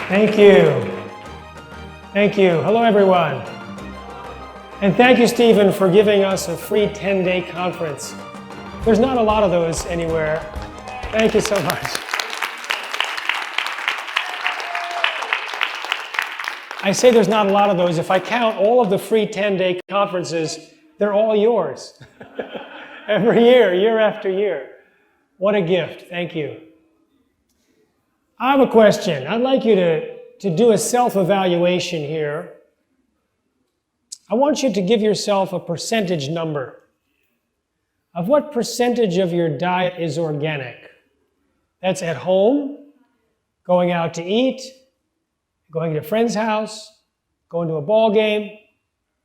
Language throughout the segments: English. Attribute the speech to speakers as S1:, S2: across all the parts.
S1: Thank you. Thank you. Hello, everyone. And thank you, Stephen, for giving us a free 10-day conference. There's not a lot of those anywhere. Thank you so much. I say there's not a lot of those. If I count all of the free 10-day conferences, they're all yours. Every year, year after year. What a gift. Thank you. I have a question. I'd like you to do a self-evaluation here. I want you to give yourself a percentage number of what percentage of your diet is organic. That's at home, going out to eat, going to a friend's house, going to a ball game.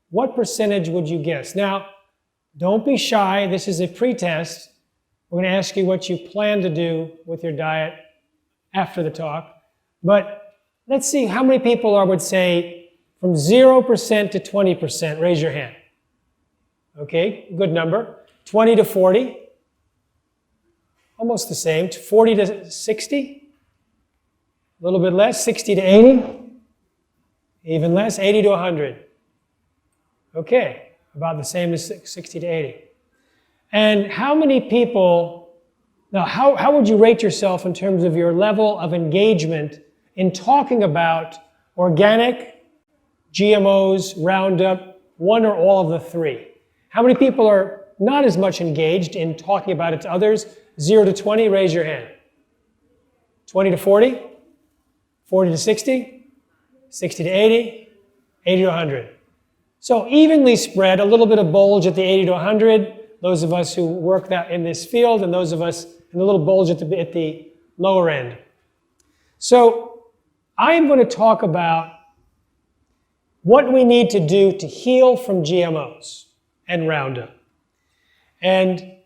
S1: What percentage would you guess? Now, don't be shy. This is a pretest. We're going to ask you what you plan to do with your diet after the talk. But let's see how many people would say from 0% to 20%. Raise your hand. Okay, good number. 20 to 40. Almost the same. 40 to 60. A little bit less. 60 to 80. Even less. 80 to 100. Okay, about the same as 60 to 80. And how many people... Now, how would you rate yourself in terms of your level of engagement in talking about organic, GMOs, Roundup, one or all of the three? How many people are not as much engaged in talking about it to others? 0 to 20, raise your hand. 20 to 40? 40 to 60? 60 to 80? 80 to 100. So evenly spread, a little bit of bulge at the 80 to 100, those of us who work that in this field, and those of us in a little bulge at the lower end. So I am going to talk about what we need to do to heal from GMOs and Roundup. And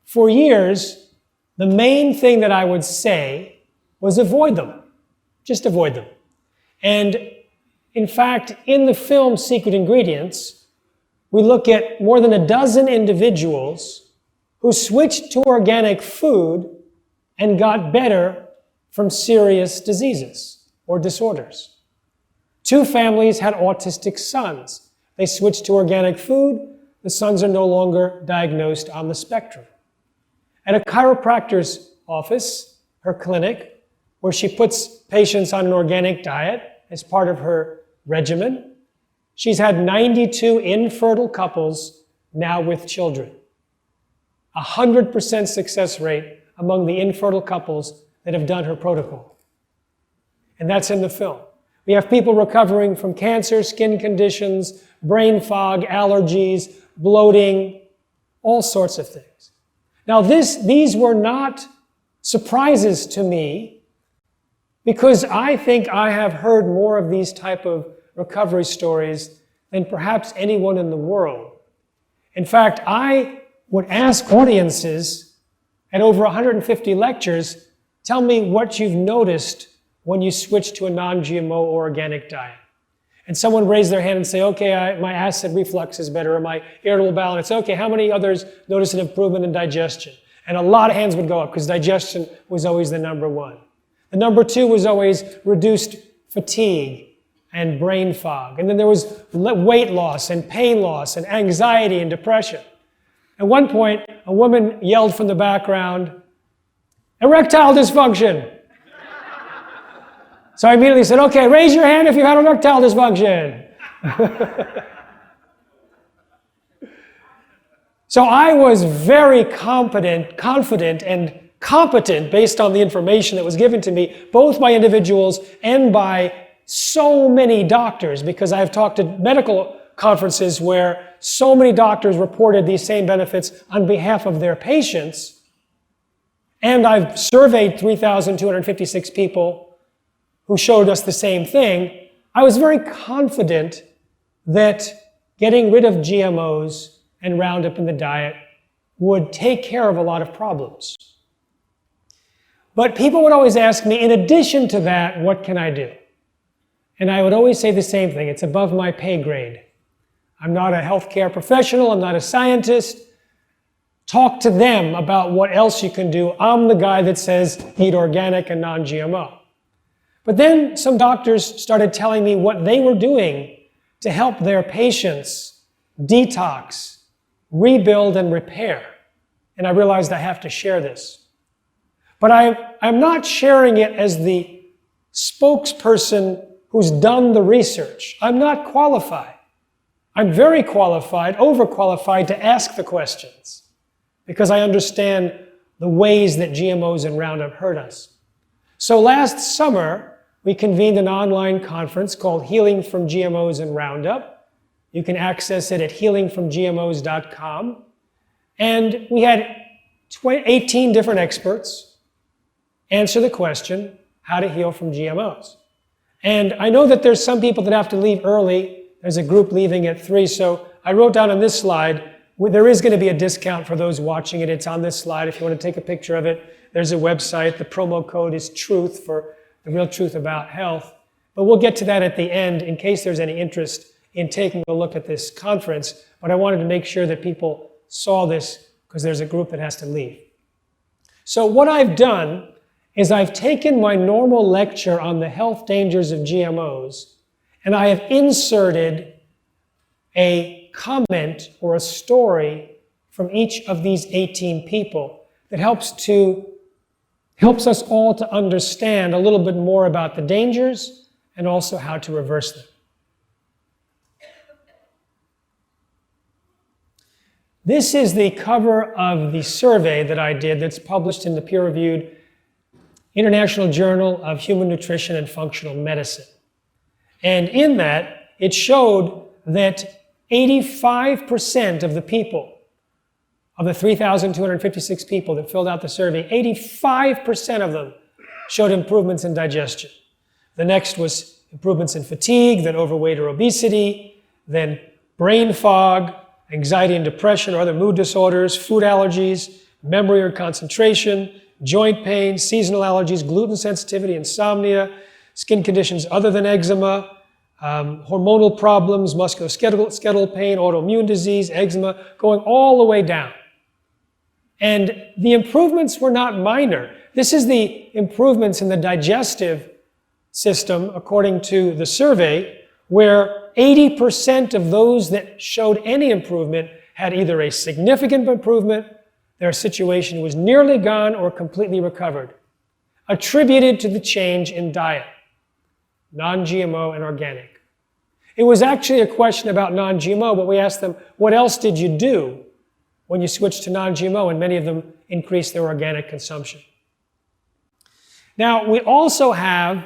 S1: for years, the main thing that I would say was avoid them. Just avoid them. And in fact, in the film Secret Ingredients, we look at more than a dozen individuals who switched to organic food and got better from serious diseases or disorders. 2 families had autistic sons. They switched to organic food. The sons are no longer diagnosed on the spectrum. At a chiropractor's office, her clinic, where she puts patients on an organic diet as part of her regimen, she's had 92 infertile couples now with children. 100% success rate among the infertile couples that have done her protocol. And that's in the film. We have people recovering from cancer, skin conditions, brain fog, allergies, bloating, all sorts of things. Now these were not surprises to me because I think I have heard more of these type of recovery stories than perhaps anyone in the world. In fact, I would ask audiences at over 150 lectures, tell me what you've noticed when you switch to a non-GMO organic diet. And someone raised their hand and say, okay, my acid reflux is better, or my irritable bowel. It's okay, how many others notice an improvement in digestion? And a lot of hands would go up because digestion was always the number one. The number 2 was always reduced fatigue and brain fog. And then there was weight loss and pain loss and anxiety and depression. At one point, a woman yelled from the background, erectile dysfunction. So I immediately said, okay, raise your hand if you had erectile dysfunction. So I was very confident and competent based on the information that was given to me, both by individuals and by so many doctors, because I've talked to medical conferences where so many doctors reported these same benefits on behalf of their patients. And I've surveyed 3,256 people who showed us the same thing. I was very confident that getting rid of GMOs and Roundup in the diet would take care of a lot of problems. But people would always ask me, in addition to that, what can I do? And I would always say the same thing, it's above my pay grade. I'm not a healthcare professional, I'm not a scientist. Talk to them about what else you can do. I'm the guy that says eat organic and non-GMO. But then some doctors started telling me what they were doing to help their patients detox, rebuild, and repair. And I realized I have to share this. But I'm not sharing it as the spokesperson who's done the research. I'm not qualified. I'm very qualified, overqualified to ask the questions because I understand the ways that GMOs and Roundup hurt us. So last summer, we convened an online conference called Healing from GMOs and Roundup. You can access it at healingfromgmos.com. And we had 18 different experts answer the question, how to heal from GMOs. And I know that there's some people that have to leave early. There's a group leaving at 3, so I wrote down on this slide, there is going to be a discount for those watching it. It's on this slide if you want to take a picture of it. There's a website. The promo code is TRUTH for the real truth about health. But we'll get to that at the end in case there's any interest in taking a look at this conference. But I wanted to make sure that people saw this because there's a group that has to leave. So what I've done is I've taken my normal lecture on the health dangers of GMOs and I have inserted a comment or a story from each of these 18 people that helps us all to understand a little bit more about the dangers and also how to reverse them. This is the cover of the survey that I did that's published in the peer-reviewed International Journal of Human Nutrition and Functional Medicine. And in that, it showed that 85% of the people, of the 3,256 people that filled out the survey, 85% of them showed improvements in digestion. The next was improvements in fatigue, then overweight or obesity, then brain fog, anxiety and depression or other mood disorders, food allergies, memory or concentration, joint pain, seasonal allergies, gluten sensitivity, insomnia, skin conditions other than eczema, hormonal problems, musculoskeletal pain, autoimmune disease, eczema, going all the way down. And the improvements were not minor. This is the improvements in the digestive system, according to the survey, where 80% of those that showed any improvement had either a significant improvement, their situation was nearly gone or completely recovered, attributed to the change in diet, non-GMO and organic. It was actually a question about non-GMO, but we asked them, what else did you do when you switched to non-GMO? And many of them increased their organic consumption. Now, we also have,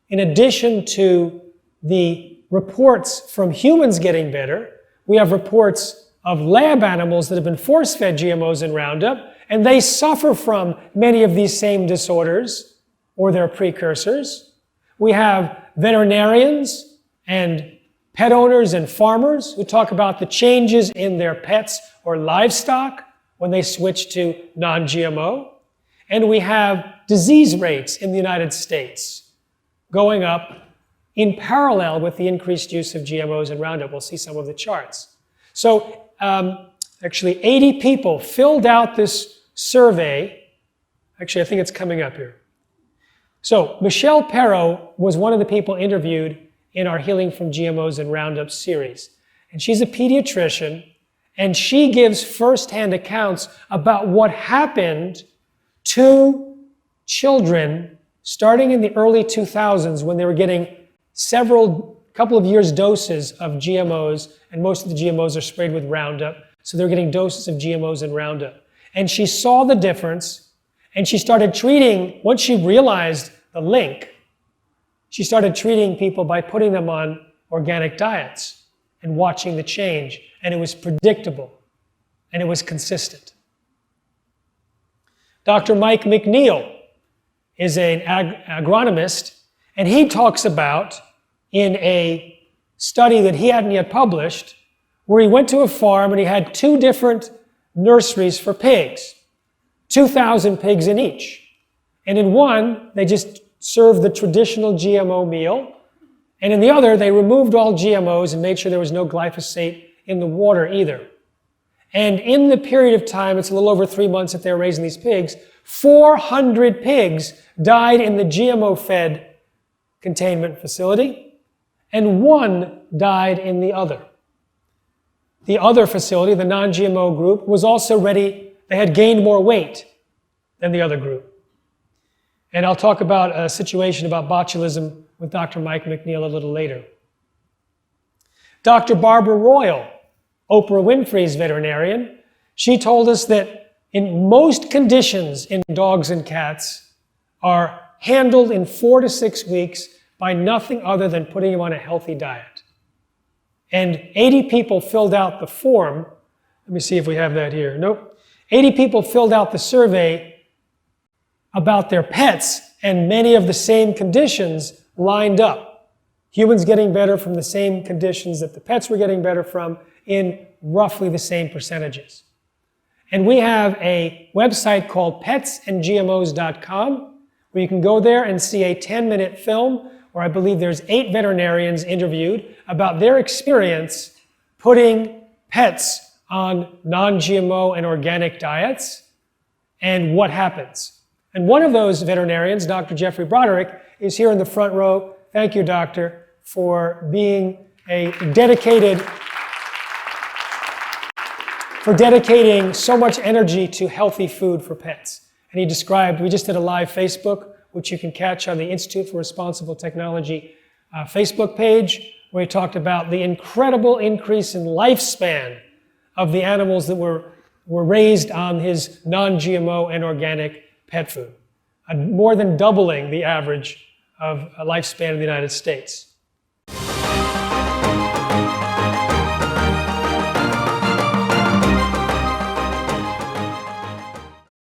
S1: in addition to the reports from humans getting better, we have reports of lab animals that have been force-fed GMOs and Roundup, and they suffer from many of these same disorders or their precursors. We have veterinarians and pet owners and farmers who talk about the changes in their pets or livestock when they switch to non-GMO. And we have disease rates in the United States going up in parallel with the increased use of GMOs and Roundup. We'll see some of the charts. So actually 80 people filled out this survey. Actually, I think it's coming up here. So Michelle Peril was one of the people interviewed in our Healing from GMOs and Roundup series. And she's a pediatrician, and she gives firsthand accounts about what happened to children starting in the early 2000s when they were getting couple of years doses of GMOs, and most of the GMOs are sprayed with Roundup, so they're getting doses of GMOs and Roundup. And she saw the difference, and she started treating, once she realized the link, she started treating people by putting them on organic diets and watching the change, and it was predictable, and it was consistent. Dr. Mike McNeil is an agronomist, and he talks about, in a study that he hadn't yet published, where he went to a farm and he had 2 different nurseries for pigs, 2,000 pigs in each. And in one, they just served the traditional GMO meal, and in the other, they removed all GMOs and made sure there was no glyphosate in the water either. And in the period of time, it's a little over 3 months that they were raising these pigs, 400 pigs died in the GMO-fed containment facility, and 1 died in the other. The other facility, the non-GMO group, was also ready. They had gained more weight than the other group. And I'll talk about a situation about botulism with Dr. Mike McNeil a little later. Dr. Barbara Royal, Oprah Winfrey's veterinarian, she told us that in most conditions in dogs and cats are handled in 4 to 6 weeks by nothing other than putting them on a healthy diet. And 80 people filled out the form. Let me see if we have that here. Nope. 80 people filled out the survey about their pets, and many of the same conditions lined up. Humans getting better from the same conditions that the pets were getting better from in roughly the same percentages. And we have a website called petsandgmos.com where you can go there and see a 10-minute film where I believe there's 8 veterinarians interviewed about their experience putting pets on non-GMO and organic diets and what happens. And one of those veterinarians, Dr. Jeffrey Broderick, is here in the front row. Thank you, doctor, for being dedicating so much energy to healthy food for pets. And he described, we just did a live Facebook, which you can catch on the Institute for Responsible Technology Facebook page, where he talked about the incredible increase in lifespan of the animals that were raised on his non-GMO and organic pet food, more than doubling the average of a lifespan in the United States.